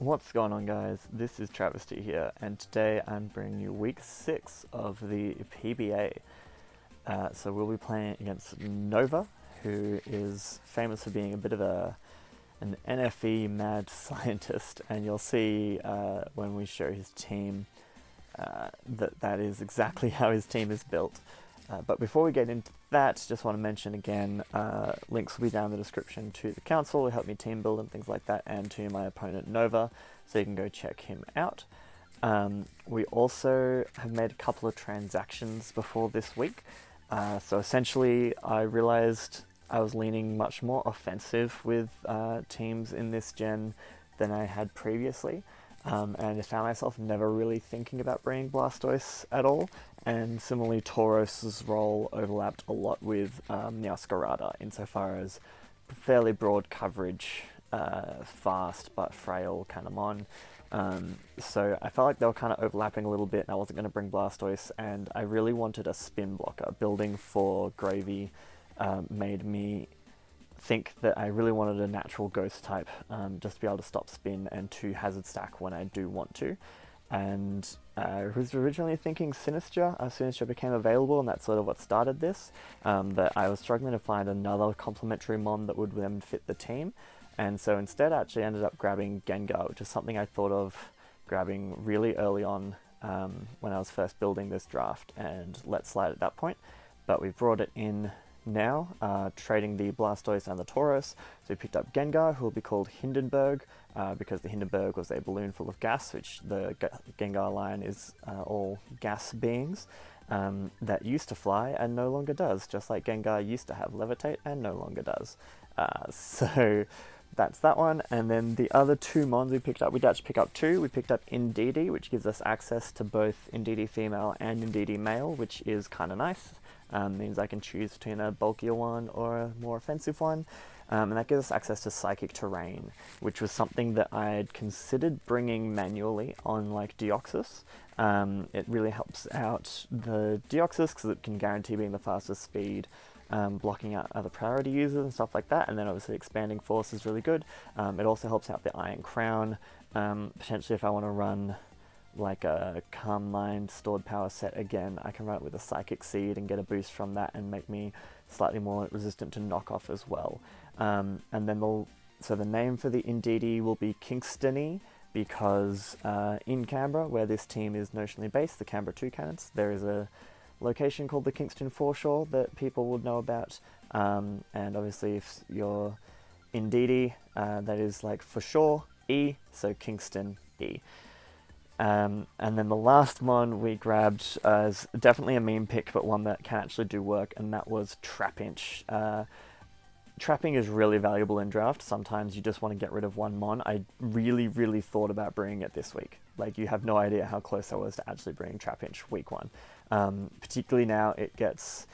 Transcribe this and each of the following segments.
What's going on, guys? This is Travesty here, and today I'm bringing you week 6 of the PBA. So we'll be playing against Nova, who is famous for being a bit of an NFE mad scientist, and you'll see when we show his team that is exactly how his team is built. But before we get into that, just want to mention again, links will be down in the description to the council who helped me team build and things like that, and to my opponent Nova, so you can go check him out. We also have made a couple of transactions before this week. So essentially, I realized I was leaning much more offensive with teams in this gen than I had previously. And I found myself never really thinking about bringing Blastoise at all. And similarly, Tauros's role overlapped a lot with Meowscarada insofar as fairly broad coverage, fast but frail kind of mon. So I felt like they were kind of overlapping a little bit, and I wasn't going to bring Blastoise, and I really wanted a spin blocker. Building for Gravy made me think that I really wanted a natural ghost type, just to be able to stop spin and to hazard stack when I do want to. And I was originally thinking Sinistra. Sinistra became available, and that's sort of what started this. But I was struggling to find another complementary mon that would then fit the team. And so instead I actually ended up grabbing Gengar, which is something I thought of grabbing really early on when I was first building this draft, and let slide at that point. But we've brought it in now, trading the Blastoise and the Tauros. So we picked up Gengar, who will be called Hindenburg, because the Hindenburg was a balloon full of gas, which the Gengar line is all gas beings that used to fly and no longer does, just like Gengar used to have levitate and no longer does. So that's that one. And then the other two mons we picked up, we did actually pick up two. We picked up Indeedee, which gives us access to both Indeedee female and Indeedee male, which is kind of nice. Means I can choose between a bulkier one or a more offensive one. And that gives us access to Psychic Terrain, which was something that I'd considered bringing manually on like Deoxys. It really helps out the Deoxys because it can guarantee being the fastest speed, blocking out other priority users and stuff like that, and then obviously expanding force is really good. It also helps out the Iron Crown, potentially if I want to run like a Calm Mind stored power set again, I can run it with a Psychic Seed and get a boost from that and make me slightly more resistant to knockoff as well. And then so the name for the Indeedee will be Kingstony, because in Canberra, where this team is notionally based, the Canberra Two Cannons, there is a location called the Kingston Foreshore that people would know about. And obviously if you're Indeedee, that is like for sure E, so Kingston E. And then the last one we grabbed is definitely a meme pick, but one that can actually do work, and that was Trapinch. Trapping is really valuable in draft. Sometimes you just want to get rid of one mon. I really thought about bringing it this week. Like, you have no idea how close I was to actually bringing Trapinch week 1. Particularly now it gets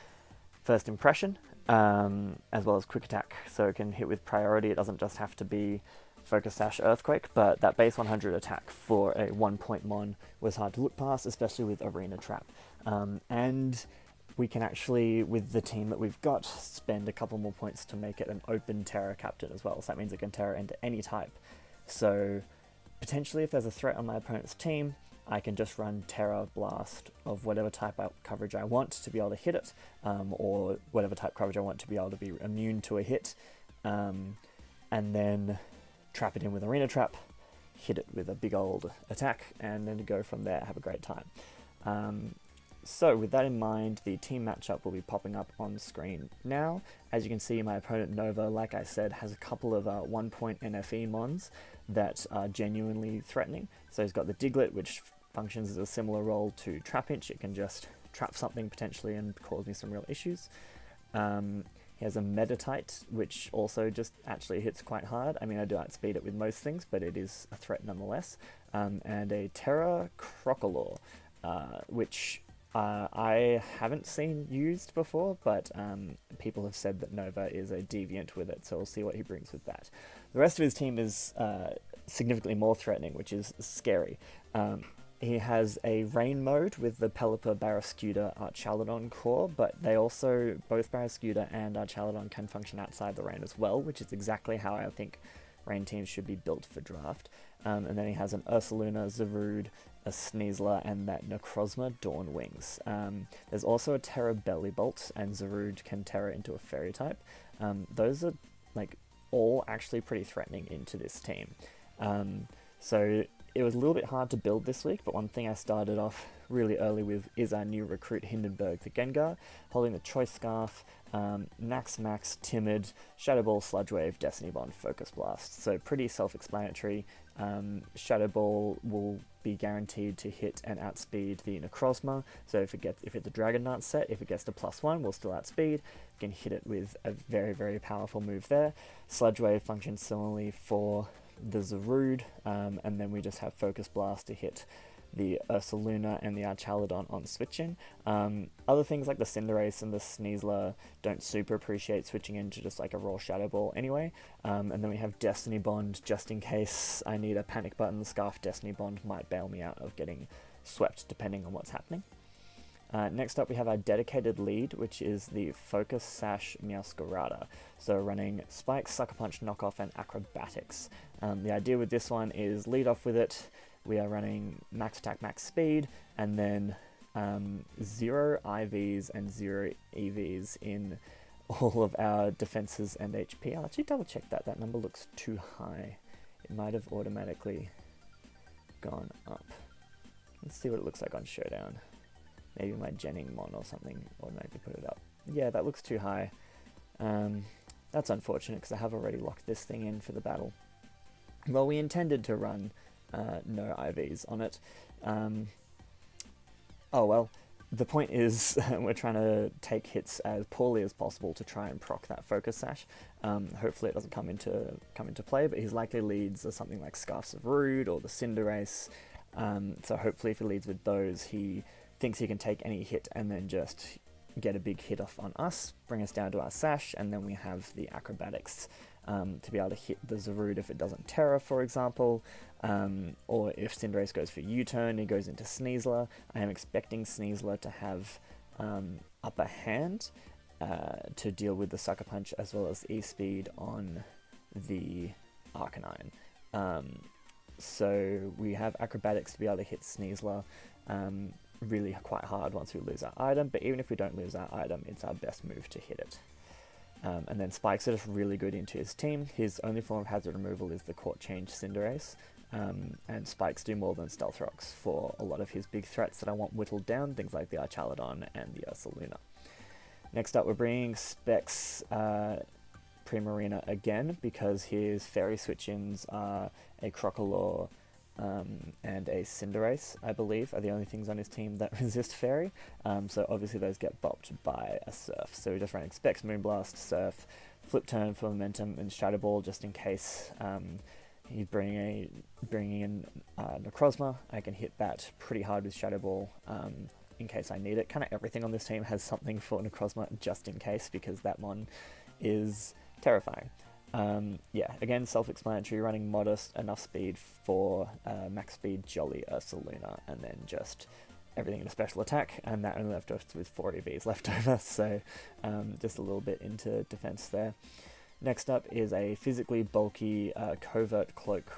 first impression, as well as quick attack, so it can hit with priority. It doesn't just have to be Focus Sash Earthquake, but that base 100 attack for a 1-point mon was hard to look past, especially with Arena Trap. And we can actually, with the team that we've got, spend a couple more points to make it an open Terra Captain as well, so that means it can Terra into any type. So potentially if there's a threat on my opponent's team, I can just run Terra Blast of whatever type coverage I want to be able to hit it, or whatever type coverage I want to be able to be immune to a hit, and then trap it in with Arena Trap, hit it with a big old attack, and then go from there. Have a great time. So with that in mind, the team matchup will be popping up on screen now. As you can see, my opponent Nova, like I said, has a couple of 1-point NFE mons that are genuinely threatening. So he's got the Diglett, which functions as a similar role to Trapinch. It can just trap something potentially and cause me some real issues. He has a Meditite, which also just actually hits quite hard. I mean, I do outspeed it with most things, but it is a threat nonetheless. And a Terra Crocalor, which I haven't seen used before, but people have said that Nova is a deviant with it, so we'll see what he brings with that. The rest of his team is significantly more threatening, which is scary. He has a rain mode with the Pelipper, Barraskewda, Archaludon core, but they also, both Barraskewda and Archaludon can function outside the rain as well, which is exactly how I think rain teams should be built for draft. And then he has an Ursaluna, Zarude, a Sneasler, and that Necrozma Dawn Wings. There's also a Terra Belly Bolt, and Zarude can Terra into a Fairy type. Those are like all actually pretty threatening into this team. So it was a little bit hard to build this week, but one thing I started off really early with is our new recruit Hindenburg the Gengar, holding the Choice Scarf, Max, Timid, Shadow Ball, Sludge Wave, Destiny Bond, Focus Blast. So pretty self-explanatory. Shadow Ball will be guaranteed to hit and outspeed the Necrozma. So if it's a Dragon Dance set, if it gets to +1, we'll still outspeed. You can hit it with a very, very powerful move there. Sludge Wave functions similarly for the Zarude, and then we just have Focus Blast to hit the Ursaluna and the Archaladon on switching. Other things like the Cinderace and the Sneasler don't super appreciate switching into just like a raw Shadow Ball anyway. And then we have Destiny Bond just in case I need a panic button. Scarf Destiny Bond might bail me out of getting swept depending on what's happening. Next up we have our dedicated lead, which is the Focus Sash Meowscarada. So running Spikes, Sucker Punch, Knockoff, and Acrobatics. The idea with this one is lead off with it. We are running Max Attack, Max Speed, and then 0 IVs and 0 EVs in all of our defenses and HP. I'll actually double check that. That number looks too high. It might have automatically gone up. Let's see what it looks like on Showdown. Maybe my Jenning Mon or something automatically put it up. Yeah, that looks too high. That's unfortunate because I have already locked this thing in for the battle. Well, we intended to run no IVs on it. Oh well, the point is we're trying to take hits as poorly as possible to try and proc that Focus Sash. Hopefully it doesn't come into play, but his likely leads are something like Scarfs of Rude or the Cinderace. So hopefully if he leads with those, he thinks he can take any hit and then just get a big hit off on us, bring us down to our Sash, and then we have the Acrobatics to be able to hit the Zarude if it doesn't Terra, for example, or if Cinderace goes for U-turn, he goes into Sneasler. I am expecting Sneasler to have upper hand to deal with the Sucker Punch as well as E-Speed on the Arcanine. So we have Acrobatics to be able to hit Sneasler really quite hard once we lose our item, but even if we don't lose our item, it's our best move to hit it. And then Spikes are just really good into his team. His only form of hazard removal is the Court Change Cinderace, and Spikes do more than Stealth Rocks for a lot of his big threats that I want whittled down, things like the Archaladon and the Ursaluna. Next up we're bringing Specs Primarina again, because his Fairy switch-ins are a Crocodile and a Cinderace, I believe, are the only things on his team that resist Fairy. So obviously those get bopped by a Surf. So we're just running Specs, Moonblast, Surf, Flip Turn for Momentum, and Shadow Ball just in case he's bringing in Necrozma. I can hit that pretty hard with Shadow Ball in case I need it. Kind of everything on this team has something for Necrozma just in case, because that mon is terrifying. Yeah, again, self-explanatory, running Modest, enough speed for max speed Jolly Ursaluna, and then just everything in a special attack, and that only left us with 4 EVs left over, so just a little bit into defense there. Next up is a physically bulky Covert Cloak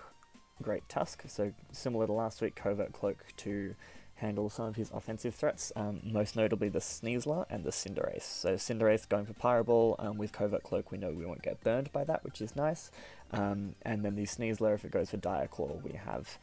Great Tusk, so similar to last week, Covert Cloak to handle some of his offensive threats, most notably the Sneasler and the Cinderace. So Cinderace going for Pyro Ball, with Covert Cloak we know we won't get burned by that, which is nice. And then the Sneasler, if it goes for Dire Claw, we have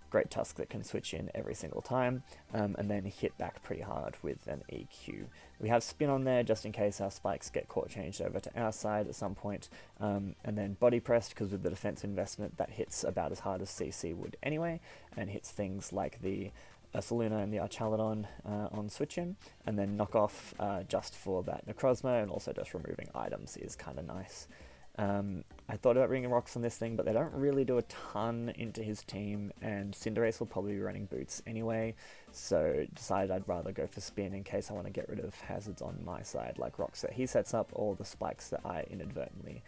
Great Tusk that can switch in every single time, and then hit back pretty hard with an EQ. We have Spin on there just in case our Spikes get Court changed over to our side at some point, and then Body Pressed, because with the defense investment that hits about as hard as CC would anyway, and hits things like the Ursaluna and the Archaladon on switch-in, and then knock off just for that Necrozma, and also just removing items is kind of nice. I thought about bringing rocks on this thing, but they don't really do a ton into his team, and Cinderace will probably be running boots anyway, so decided I'd rather go for Spin in case I want to get rid of hazards on my side, like rocks that he sets up, or the Spikes that I inadvertently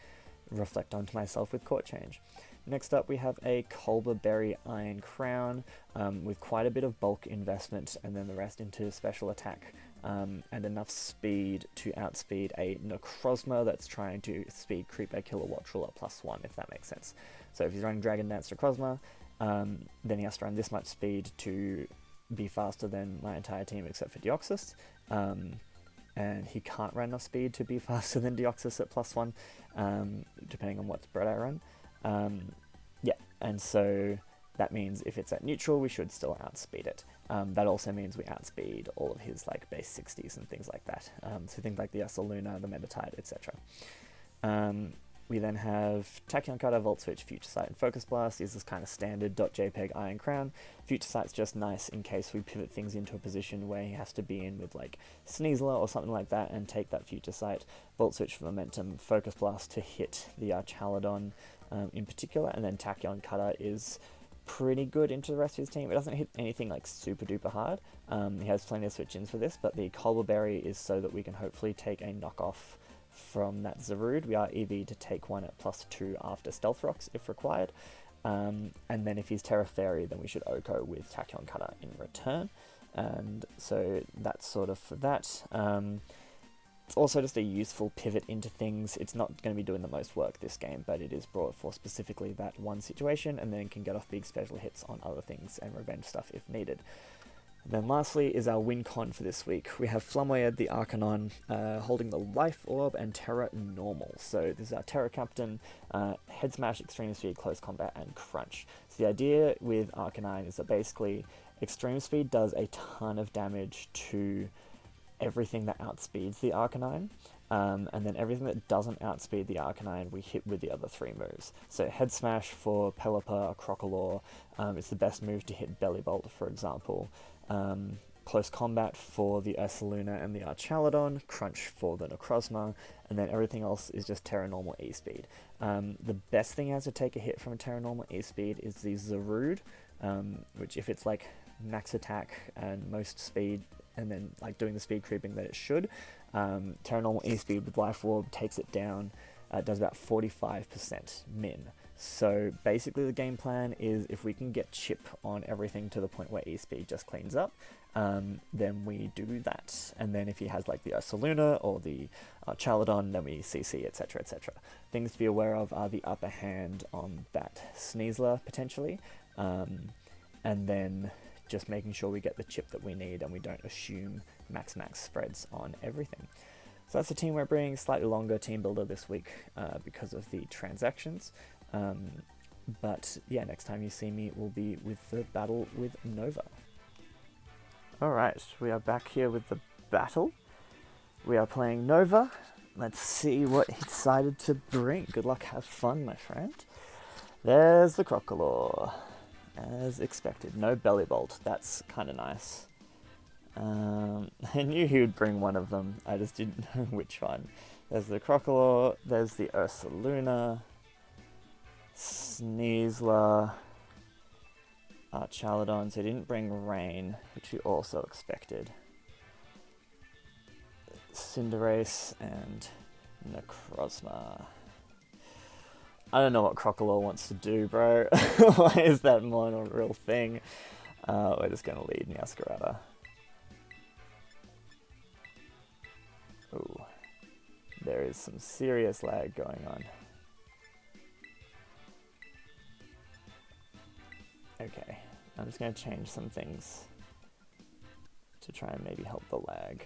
reflect onto myself with Court Change. Next up we have a Culber Berry Iron Crown with quite a bit of bulk investment, and then the rest into special attack and enough speed to outspeed a Necrozma that's trying to speed creep a Kilowatt Ruler +1, if that makes sense. So if he's running Dragon Dance Necrozma, then he has to run this much speed to be faster than my entire team except for Deoxys. And he can't run enough speed to be faster than Deoxys at +1, depending on what spread I run. Yeah, and so that means if it's at neutral, we should still outspeed it. That also means we outspeed all of his like base 60s and things like that. So things like the Ursaluna, the Metatide, etc. We then have Tachyon Cutter, Volt Switch, Future Sight, and Focus Blast. These is kind of standard .jpeg Iron Crown. Future Sight's just nice in case we pivot things into a position where he has to be in with like Sneasler or something like that and take that Future Sight. Volt Switch for momentum, Focus Blast to hit the Archaladon in particular, and then Tachyon Cutter is pretty good into the rest of his team. It doesn't hit anything like super duper hard. He has plenty of switch-ins for this, but the Colberberry is so that we can hopefully take a knockoff from that Zarude. We are EV to take one at +2 after Stealth Rocks if required. And then if he's Terra Fairy, then we should Oko with Tachyon Cutter in return. And so that's sort of for that. It's also just a useful pivot into things. It's not going to be doing the most work this game, but it is brought for specifically that one situation, and then can get off big special hits on other things and revenge stuff if needed. Then lastly is our win con for this week. We have Flamoyed the Arcanon holding the Life Orb and Terra Normal. So this is our Terra Captain, Head Smash, Extreme Speed, Close Combat, and Crunch. So the idea with Arcanine is that basically Extreme Speed does a ton of damage to everything that outspeeds the Arcanine, and then everything that doesn't outspeed the Arcanine we hit with the other 3 moves. So Head Smash for Pelipper, Crocodile, it's the best move to hit Belly Bolt, for example. Close Combat for the Ursaluna and the Archaladon, Crunch for the Necrozma, and then everything else is just Terra Normal E-Speed. The best thing he has to take a hit from a Terra Normal E-Speed is the Zarude, which if it's like max attack and most speed, and then like doing the speed creeping that it should, Terra Normal E-Speed with Life Orb takes it down, does about 45% min. So basically the game plan is if we can get chip on everything to the point where E-Speed just cleans up, then we do that. And then if he has like the Ursaluna or the Chaladon, then we CC, etc, etc. Things to be aware of are the upper hand on that Sneasler, potentially, and then just making sure we get the chip that we need and we don't assume max spreads on everything. So that's the team we're bringing. Slightly longer team builder this week because of the transactions. But yeah, next time you see me, it will be with the battle with Nova. Alright, we are back here with the battle. We are playing Nova. Let's see what he decided to bring. Good luck, have fun, my friend. There's the Crocodile. As expected. No Belly Bolt. That's kind of nice. I knew he would bring one of them. I just didn't know which one. There's the Crocodile. There's the Ursaluna. Sneasler. Archaladon. So he didn't bring Rain, which we also expected. Cinderace and Necrozma. I don't know what Crocodile wants to do, bro. Why is that mon a real thing? We're just going to lead Niascarada. Ooh. There is some serious lag going on. Okay. I'm just going to change some things to try and maybe help the lag.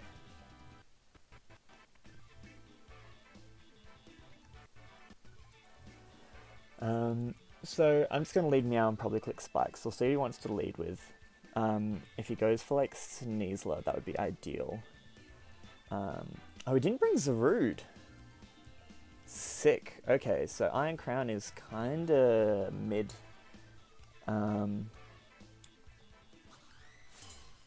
So I'm just going to lead Meow and probably click Spikes. We'll see who he wants to lead with. If he goes for like Sneasler, that would be ideal. Oh, he didn't bring Zarude. Sick. Okay, so Iron Crown is kinda mid.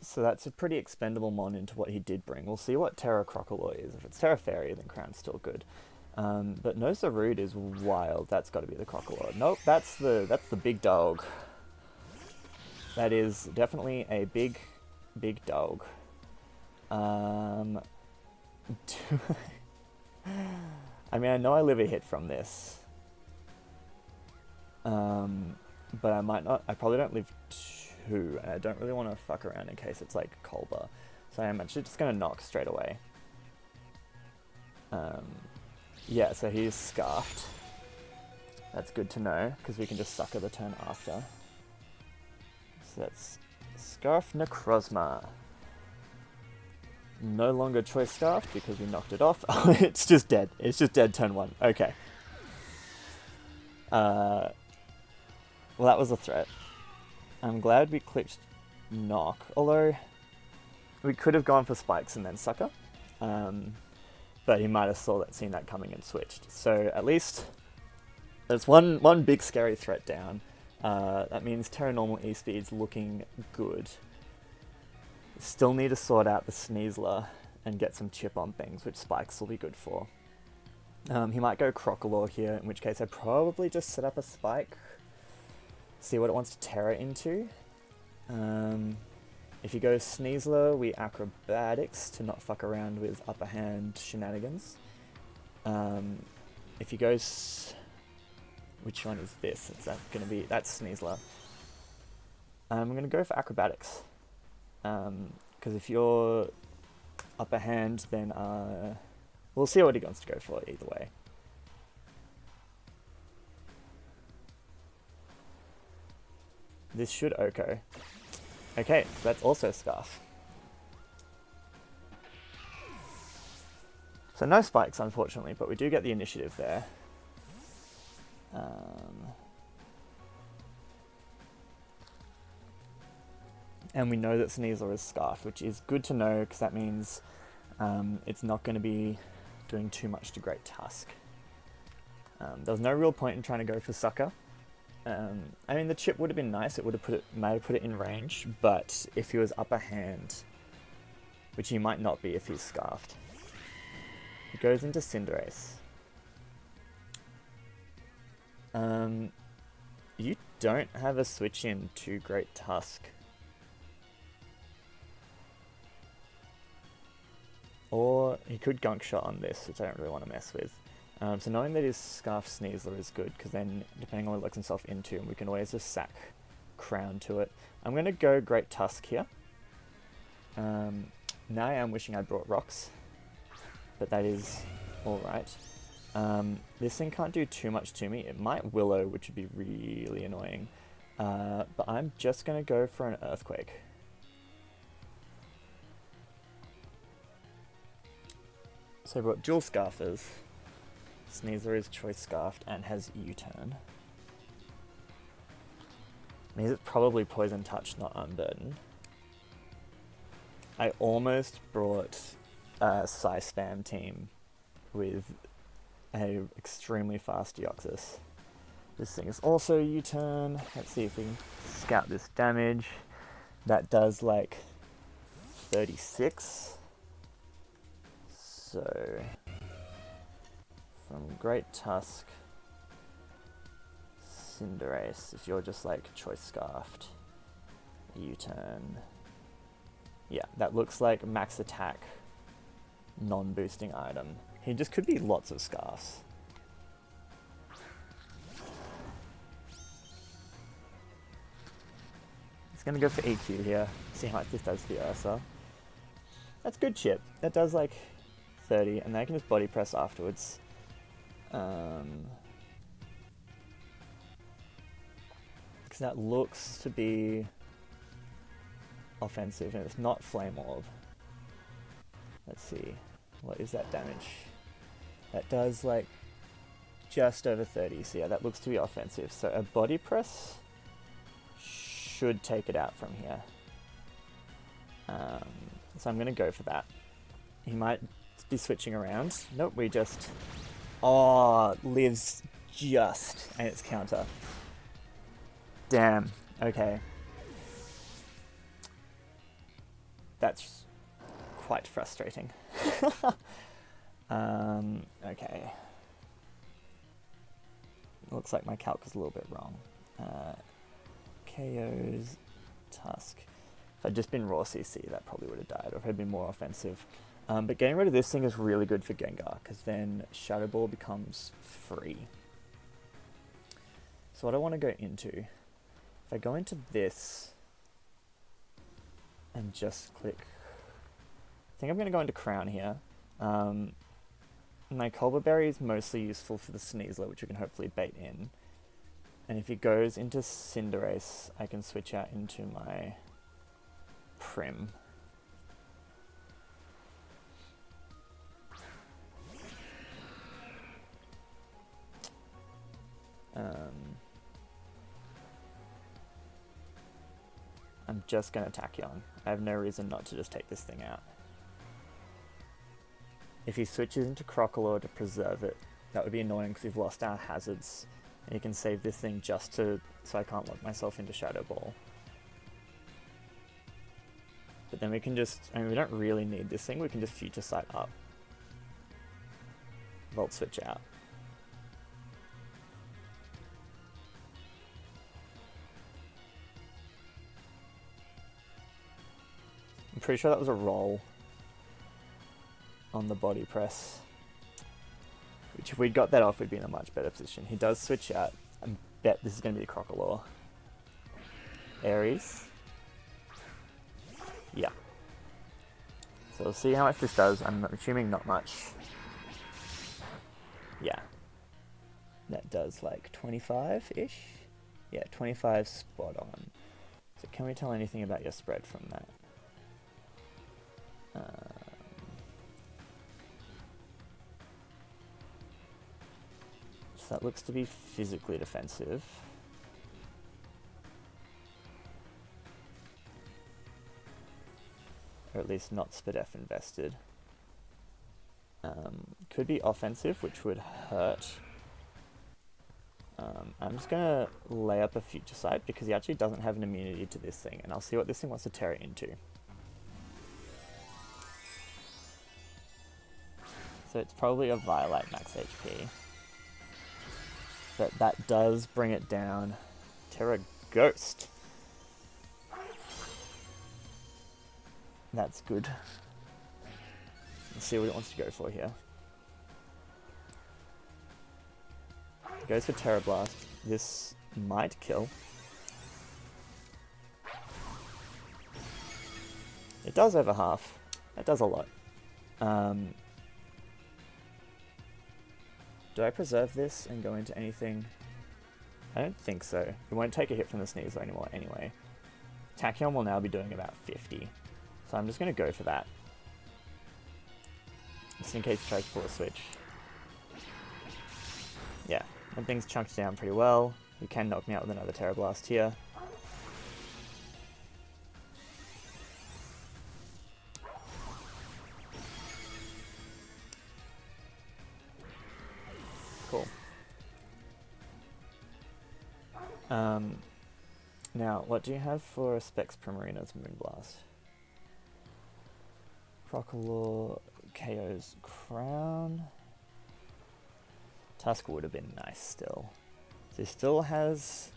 So that's a pretty expendable mon into what he did bring. We'll see what Terra Crocodile is. If it's Terra Fairy, then Crown's still good. But no Zarude is wild. That's got to be the Crocodile. Nope, that's the big dog. That is definitely a big dog. I mean, I know I live a hit from this. But I might not. I probably don't live 2, and I don't really want to fuck around in case it's like Colba. So I'm actually just going to knock straight away. Yeah, so he's scarfed. That's good to know, because we can just sucker the turn after. So that's Scarf Necrozma. No longer choice scarfed because we knocked it off. It's just dead. It's just dead turn 1. Okay. Well, that was a threat. I'm glad we clicked knock, although we could have gone for spikes and then sucker. But he might have seen that coming and switched. So at least there's one big scary threat down. That means Terra Normal E-Speed's looking good. Still need to sort out the Sneasler and get some chip on things, which spikes will be good for. He might go Crocodile here, in which case I probably just set up a spike. See what it wants to Terra into. If he goes Sneasler, we Acrobatics to not fuck around with upper hand shenanigans. If he goes... Which one is this? Is that going to be... That's Sneasler. I'm going to go for Acrobatics. Because if you're upper hand, then... we'll see what he wants to go for either way. This should Oko. Okay, so that's also Scarf. So no spikes, unfortunately, but we do get the initiative there. And we know that Sneasler is Scarf, which is good to know, because that means it's not going to be doing too much to Great Tusk. There was no real point in trying to go for Sucker. I mean, the chip would have been nice. It would have may have put it in range, but if he was upper hand, which he might not be if he's scarfed, he goes into Cinderace. You don't have a switch in to Great Tusk. Or he could Gunk Shot on this, which I don't really want to mess with. So knowing that his Scarf Sneasler is good, because then, depending on what he locks himself into, we can always just sack Crown to it. I'm going to go Great Tusk here. Now I am wishing I brought Rocks, but that is alright. This thing can't do too much to me. It might Willow, which would be really annoying. But I'm just going to go for an Earthquake. So I brought dual Scarfers. Sneasler is choice scarfed and has U-turn. Means it's probably Poison Touch, not Unburden. I almost brought a Psy Spam team with a extremely fast Deoxys. This thing is also U-turn. Let's see if we can scout this damage. That does like 36. So from Great Tusk, Cinderace, if you're just like choice scarfed, U-turn. Yeah, that looks like max attack, non-boosting item. He just could be lots of scarfs. He's gonna go for EQ here, see how much this does to the Ursa. That's good chip. That does like 30, and then I can just body press afterwards. Because that looks to be offensive, and it's not Flame Orb. Let's see, what is that damage? That does like just over 30, so yeah, that looks to be offensive. So a body press should take it out from here. So I'm going to go for that. He might be switching around. Nope, we just... Oh, lives just, and it's counter. Damn, okay. That's quite frustrating. Okay. Looks like my calc was a little bit wrong. KO's Tusk. If I'd just been raw CC, that probably would have died, or if I'd been more offensive. But getting rid of this thing is really good for Gengar, because then Shadow Ball becomes free. So what I want to go into, if I go into this, and just click think I'm going to go into Crown here. My Colbur Berry is mostly useful for the Sneasler, which we can hopefully bait in. And if he goes into Cinderace, I can switch out into my Prim. I'm just going to Tachyon. I have no reason not to just take this thing out. If he switches into Crocodile to preserve it, that would be annoying because we've lost our hazards. And you can save this thing just so I can't lock myself into Shadow Ball. But then we can just, we don't really need this thing, we can just Future Sight up. Volt Switch out. I'm pretty sure that was a roll on the body press. Which if we'd got that off, we'd be in a much better position. He does switch out. I bet this is going to be the Crocodile. Aries. Yeah. So we'll see how much this does. I'm assuming not much. Yeah. That does like 25-ish? Yeah, 25 spot on. So can we tell anything about your spread from that? So that looks to be physically defensive. Or at least not Spadef invested. Could be offensive, which would hurt. I'm just going to lay up a Future Sight because he actually doesn't have an immunity to this thing, and I'll see what this thing wants to tear it into. So it's probably a Violite max HP. But that does bring it down. Terra Ghost. That's good. Let's see what it wants to go for here. It goes for Terra Blast. This might kill. It does over half. That does a lot. Do I preserve this and go into anything? I don't think so. It won't take a hit from the Sneasler anymore anyway. Tachyon will now be doing about 50. So I'm just going to go for that. Just in case he tries to pull a switch. Yeah, that thing's chunked down pretty well. You can knock me out with another Terra Blast here. Cool. Now, what do you have for Specs Primarina's Moonblast? Crocodile KO's Crown. Tusk would have been nice still. So he still has...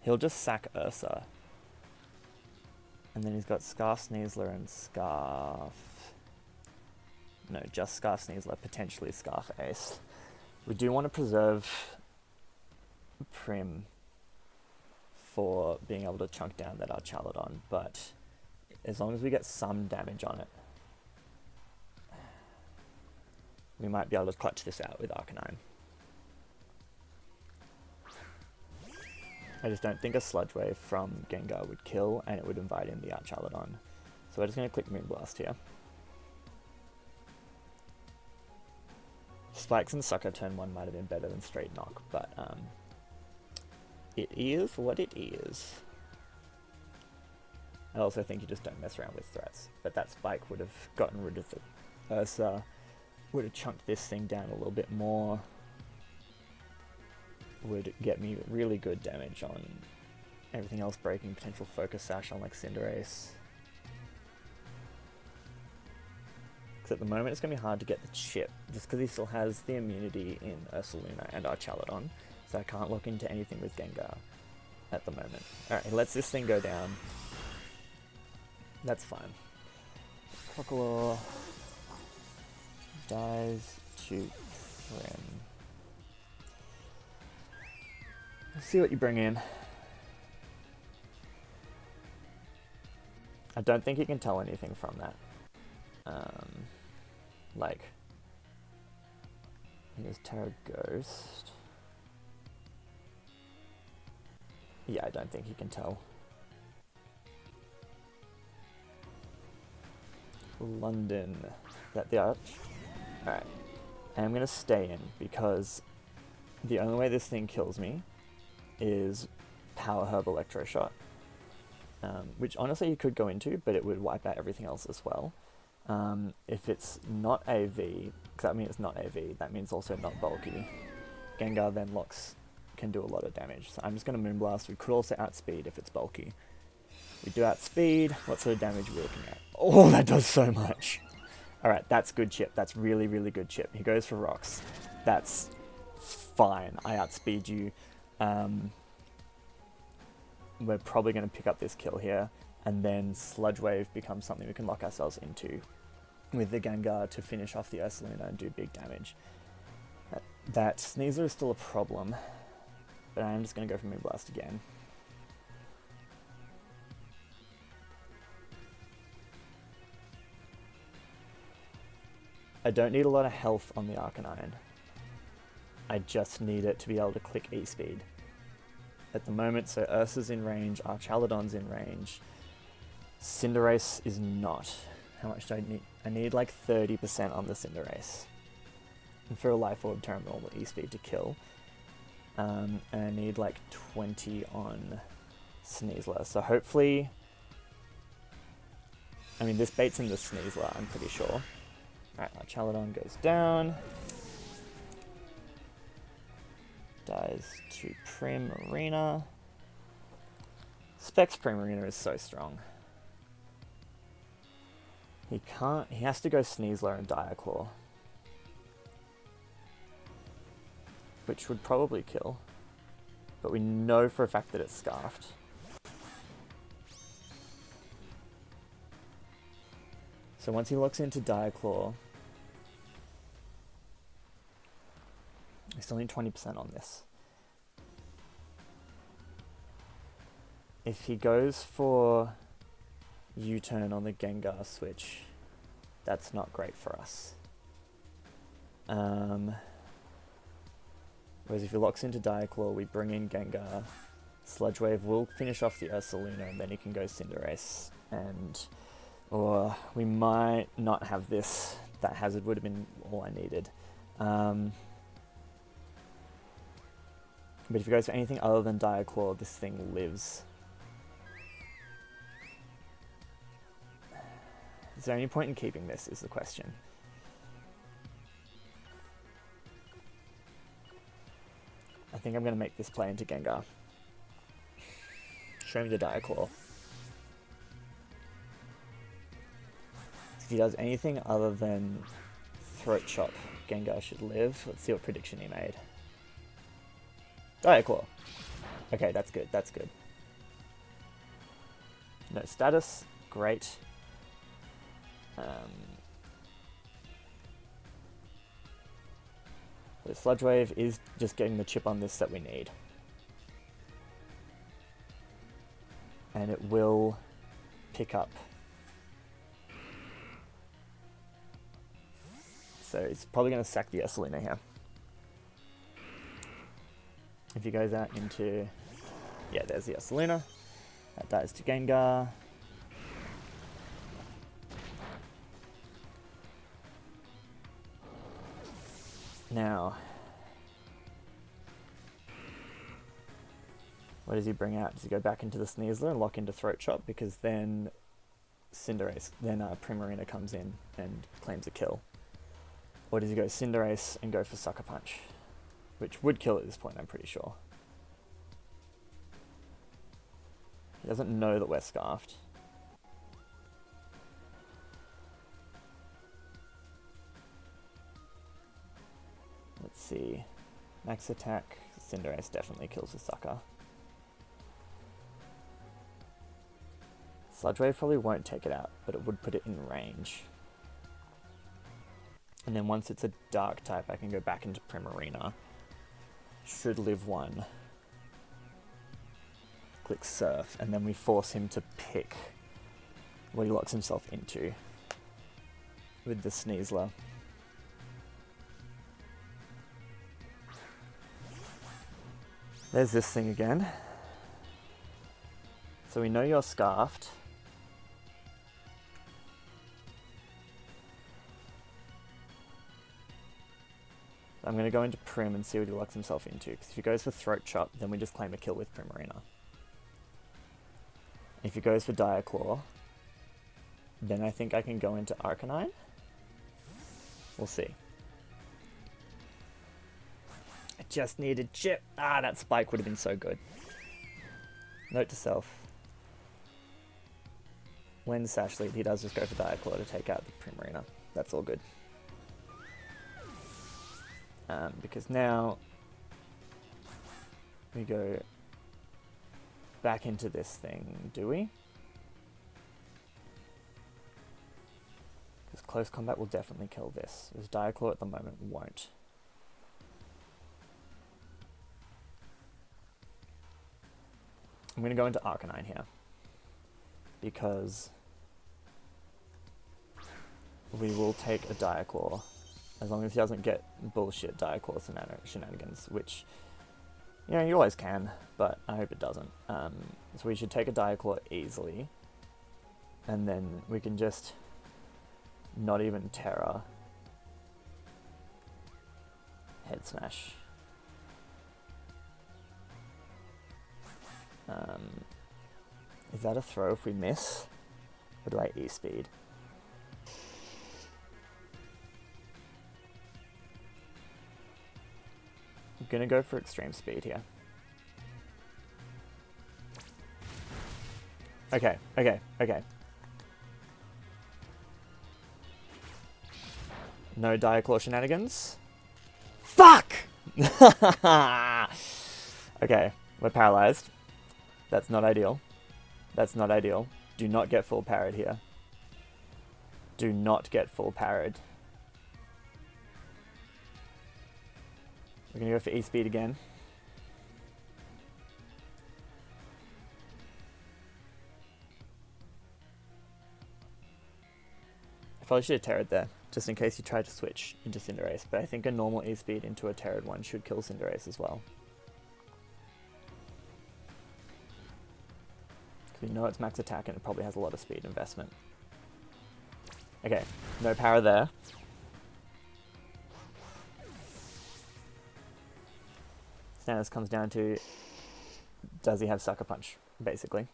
He'll just sack Ursa. And then he's got Scarf Sneasler and Scarf... No, just Scarf Sneasler, potentially Scarf Ace. We do want to preserve Prim for being able to chunk down that Archaladon, but as long as we get some damage on it, we might be able to clutch this out with Arcanine. I just don't think a Sludge Wave from Gengar would kill, and it would invite in the Archaladon. So we're just going to click Moonblast here. Spikes and Sucker turn 1 might have been better than straight knock, but it is what it is. I also think you just don't mess around with threats, but that Spike would have gotten rid of the Ursa, would have chunked this thing down a little bit more, would get me really good damage on everything else breaking, potential Focus Sash on like Cinderace. Because at the moment it's going to be hard to get the chip, just because he still has the immunity in Ursaluna and Archaladon, so I can't look into anything with Gengar at the moment. Alright, he lets this thing go down. That's fine. Crocodile dies to Prim. Let's see what you bring in. I don't think you can tell anything from that. Like, here's Terra Ghost. Yeah, I don't think he can tell. London. Is that the arch? Alright. And I'm gonna stay in because the only way this thing kills me is Power Herb Electro Shot. Which honestly you could go into, but it would wipe out everything else as well. If it's not AV, because that means it's not AV, that means also not bulky. Gengar then can do a lot of damage. So I'm just going to Moonblast. We could also outspeed if it's bulky. We do outspeed. What sort of damage are we looking at? Oh, that does so much. Alright, that's good chip. That's really, really good chip. He goes for rocks. That's fine. I outspeed you. We're probably going to pick up this kill here, and then Sludge Wave becomes something we can lock ourselves into with the Gengar to finish off the Ursaluna and do big damage. That Sneasler is still a problem, but I'm just going to go for Moonblast again. I don't need a lot of health on the Arcanine. I just need it to be able to click E-Speed. At the moment, so Ursa's in range, Archaludon's in range. Cinderace is not. How much do I need? I need like 30% on the Cinderace. And for a Life Orb Terminal E-Speed to kill. And I need like 20 on Sneasler. So hopefully... I mean, this baits in the Sneasler, I'm pretty sure. Alright, Archaludon goes down. Dies to Primarina. Specs Primarina is so strong. He has to go Sneasler and Diaclaw. Which would probably kill. But we know for a fact that it's Scarfed. So once he locks into Diaclaw, I still need 20% on this. If he goes for U-turn on the Gengar switch, that's not great for us. Whereas if he locks into Diaclaw, we bring in Gengar. Sludge Wave will finish off the Ursaluna, and then he can go Cinderace. Or we might not have this. That hazard would have been all I needed. But if he goes for anything other than Diaclaw, this thing lives. Is there any point in keeping this, is the question. I think I'm going to make this play into Gengar. Show me the Diaclaw. If he does anything other than Throat Chop, Gengar should live. Let's see what prediction he made. Diaclaw. Okay, that's good, that's good. No status, great. The Sludge Wave is just getting the chip on this that we need. And it will pick up. So it's probably going to sack the Ursaluna here. If he goes out into... Yeah, there's the Ursaluna. That dies to Gengar. Now, what does he bring out? Does he go back into the Sneasler and lock into Throat Chop? Because then Primarina comes in and claims a kill. Or does he go Cinderace and go for Sucker Punch? Which would kill at this point, I'm pretty sure. He doesn't know that we're Scarfed. Let's see. Max attack, Cinderace definitely kills the Sucker. Sludge Wave probably won't take it out, but it would put it in range. And then once it's a Dark type, I can go back into Primarina. Should live one. Click Surf, and then we force him to pick what he locks himself into. with the Sneasler. There's this thing again. So we know you're scarfed. I'm going to go into Prim and see what he locks himself into, because if he goes for Throat Chop, then we just claim a kill with Primarina. If he goes for Dire Claw, then I think I can go into Arcanine. We'll see. I just needed chip. Ah, that spike would have been so good. Note to self. When Sash Lead, he does just go for Dire Claw to take out the Primarina. That's all good. Because now we go back into this thing, do we? Because close combat will definitely kill this. This Dire Claw at the moment won't. I'm going to go into Arcanine here, because we will take a Dire Claw as long as he doesn't get bullshit Dire Claw shenanigans, which, you know, you always can, but I hope it doesn't. So we should take a Dire Claw easily, and then we can just not even Terra. Head Smash. Is that a throw if we miss? Or do I E-speed? I'm gonna go for extreme speed here. Okay. No Dire Claw shenanigans. Fuck! Okay, we're paralyzed. That's not ideal. That's not ideal. Do not get full parried here. Do not get full parried. We're going to go for E-speed again. I probably should have Terra'd there, just in case you tried to switch into Cinderace, but I think a normal E-speed into a Terra'd one should kill Cinderace as well. We know it's max attack and it probably has a lot of speed investment. Okay, no power there. So now this comes down to, does he have Sucker Punch, basically.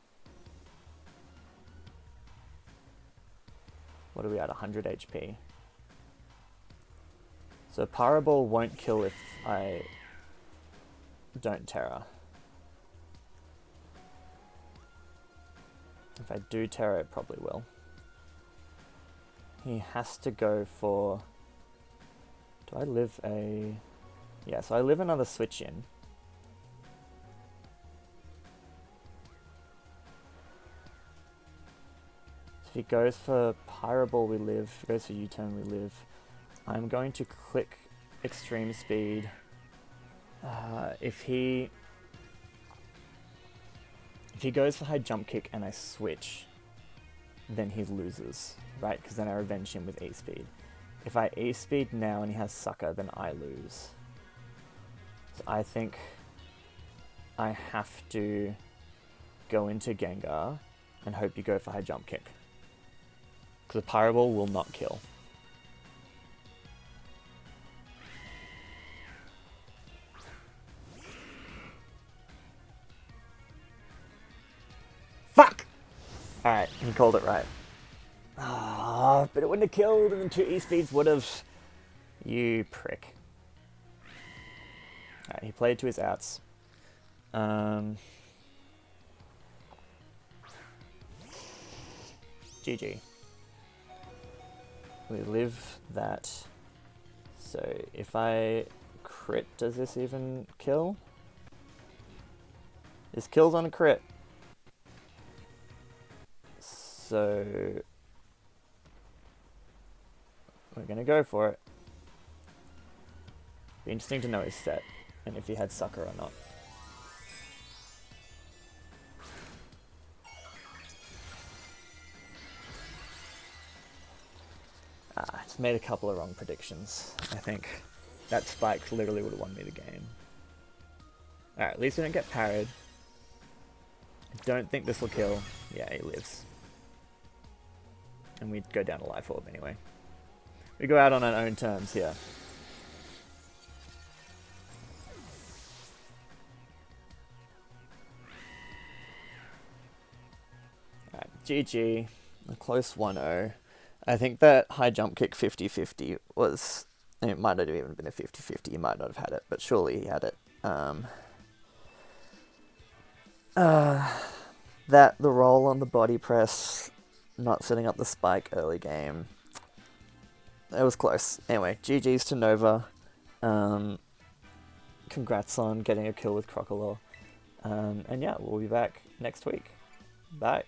What are we at, 100 HP? So Paraball won't kill if I don't Terra. If I do Terra, it probably will. He has to go for... Do I live a... Yeah, so I live another switch in. If he goes for Pyroball, we live. If he goes for U-turn, we live. I'm going to click Extreme Speed. If he goes for High Jump Kick and I switch, then he loses, right? Because then I revenge him with E-Speed. If I E-Speed now and he has Sucker, then I lose. So I think I have to go into Gengar and hope you go for High Jump Kick. Because the Pyroball will not kill. Fuck! Alright, he called it right. Ah, but it wouldn't have killed and the 2 E-speeds would have. You prick. Alright, he played to his outs. GG. We live that. So if I crit, does this even kill? This kills on a crit. So we're going to go for it. Be interesting to know his set and if he had Sucker or not. Just made a couple of wrong predictions, I think. That spike literally would have won me the game. Alright, at least we don't get parried. I don't think this will kill. Yeah, he lives. And we go down to life orb anyway. We go out on our own terms here. Alright, GG. A close 1-0. I think that high jump kick 50-50 was... It might not have even been a 50-50. He might not have had it, but surely he had it. The roll on the body press, not setting up the spike early game. It was close. Anyway, GG's to Nova. Congrats on getting a kill with Crocodile. And yeah, we'll be back next week. Bye.